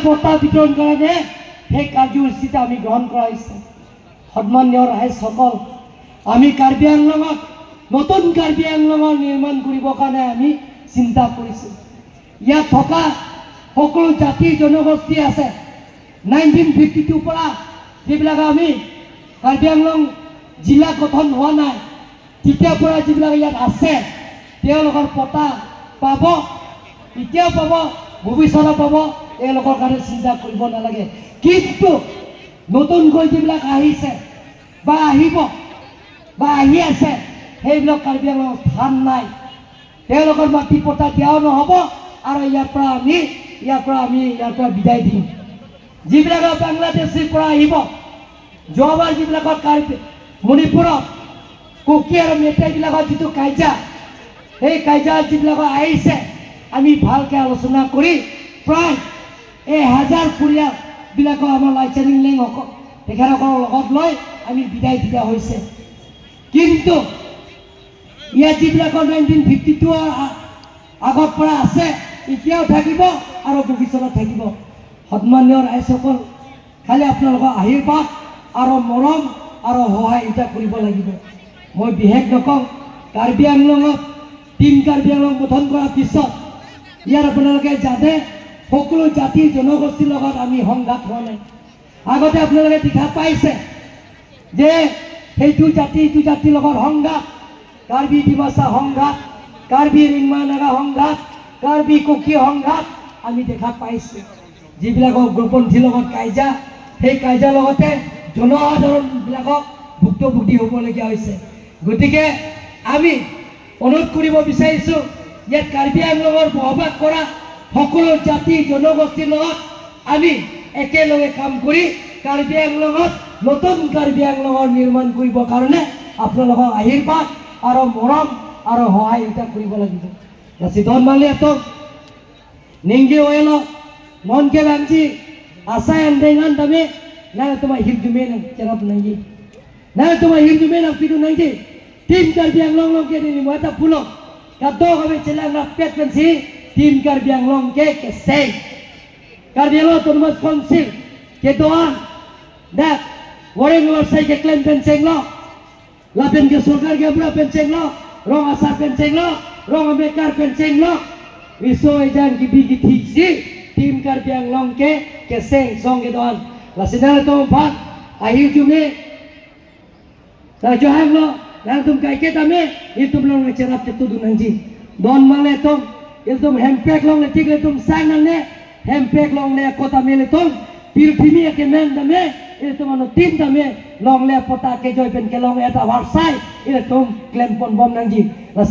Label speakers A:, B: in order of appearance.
A: বঁটা বিতৰণ কাৰণে সেই কাৰ্যসূচীটা আমি গ্ৰহণ কৰা হৈছে। সন্মানীয় ৰাইজসকল, আমি কাৰ্বি আংলঙত নতুন কাৰ্বি আংলঙৰ নিৰ্মাণ কৰিবৰ কাৰণে আমি চিন্তা কৰিছোঁ। ইয়াত থকা সকলো জাতি জনগোষ্ঠী আছে। 1952 পৰা যিবিলাক আমি কাৰ্বি আংলং জিলা গঠন হোৱা নাই তেতিয়াৰ পৰা যিবিলাক ইয়াত আছে তেওঁলোকৰ পতা পাব, এতিয়াও পাব, ভৱিষ্যতে পাব। এওঁলোকৰ কাৰণে চিন্তা কৰিব নালাগে। কিন্তু নতুনকৈ যিবিলাক আহিছে বা আহিব বা আহি আছে সেইবিলাক কাৰ্বি আংলঙত স্থান নাই। তেওঁলোকৰ মাটি পতা দিয়াও নহ'ব আৰু ইয়াৰ পৰা বিদায় দিম। যিবিলাক বাংলাদেশৰ পৰা আহিব, যোৱাবাৰ যিবিলাকৰ মণিপুৰত কুকি আৰু মেইটেইবিলাকৰ যিটো কাজিয়া, সেই কাজিয়া যিবিলাকৰ আহিছে আমি ভালকৈ আলোচনা কৰি প্ৰায় 1000 পৰিয়ালবিলাকক আমাৰ লাইচানিং লিংক তেখেতসকলৰ লগত লৈ আমি বিদায় দিয়া হৈছে। কিন্তু ইয়াত যিবিলাকৰ 1952 আগৰ পৰা আছে এতিয়াও থাকিব আৰু ভৱিষ্যতে থাকিব। সন্মানীয় ৰাইজসকল, খালি আপোনালোকৰ আশীৰ্বাদ আৰু মৰম আৰু সহায়িতা কৰিব লাগিব। মই বিশেষ নকওঁ, কাৰ্বি আংলঙত টিম কাৰ্বি আংলং গঠন কৰাৰ পিছত ইয়াৰ আপোনালোকে জানে সকলো জাতি জনগোষ্ঠীৰ লগত আমি সংঘাত হোৱা নাই। আগতে আপোনালোকে দেখা পাইছে যে সেইটো জাতি ইটো জাতিৰ লগত সংঘাত, কাৰ্বি ডিমাচা সংঘাত, কাৰ্বি ৰিংমা নাগা সংঘাত, কাৰ্বি কুকি সংঘাত আমি দেখা পাইছোঁ। যিবিলাকৰ উগ্ৰপন্থীৰ লগত কাজিয়া, সেই কাজিয়াৰ লগতে জনসাধাৰণবিলাকক ভুক্তভোগী হ'বলগীয়া হৈছে। গতিকে আমি অনুৰোধ কৰিব বিচাৰিছোঁ, ইয়াত কাৰ্বি আংলঙৰ বসবাস কৰা সকলো জাতি জনগোষ্ঠীৰ লগত আমি একেলগে কাম কৰি কাৰ্বি আংলঙত নতুন কাৰ্বি আংলঙৰ নিৰ্মাণ কৰিবৰ কাৰণে আপোনালোকৰ আশীৰ্বাদ আৰু মৰম আৰু সহায়িতা কৰিব লাগিব। Sidon mali ato ninggi oelo non ke bangji asa endengan dame na tuma hirjume na cerap nangi na tuma hirjume na pidu nangi tim Karbi Anglong ke ni mata pulo kado kami celang na pet pensi tim Karbi Anglong ke sei Karbi Anglong tumas konsil ke doan dak goreng luar sai ke klaim penseng lo lapen ke surgar ke bra penseng lo rong asar penseng lo rong bekar penseng lo iso ejan ki bigi thiksi tim Karbi Anglong ke seng song ke doan la sidala to bhat ahi jume ta johang lo yang tum kai ke tame itu belum ngecerap tetu dunanji don male tom itu tum hempek long le tik le tum sang ne hempek long le kota mele tom pirthimi ke men dame itu mano tim dame long le pota ke joy pen ke long eta warsai itu tum klem pon bom nanji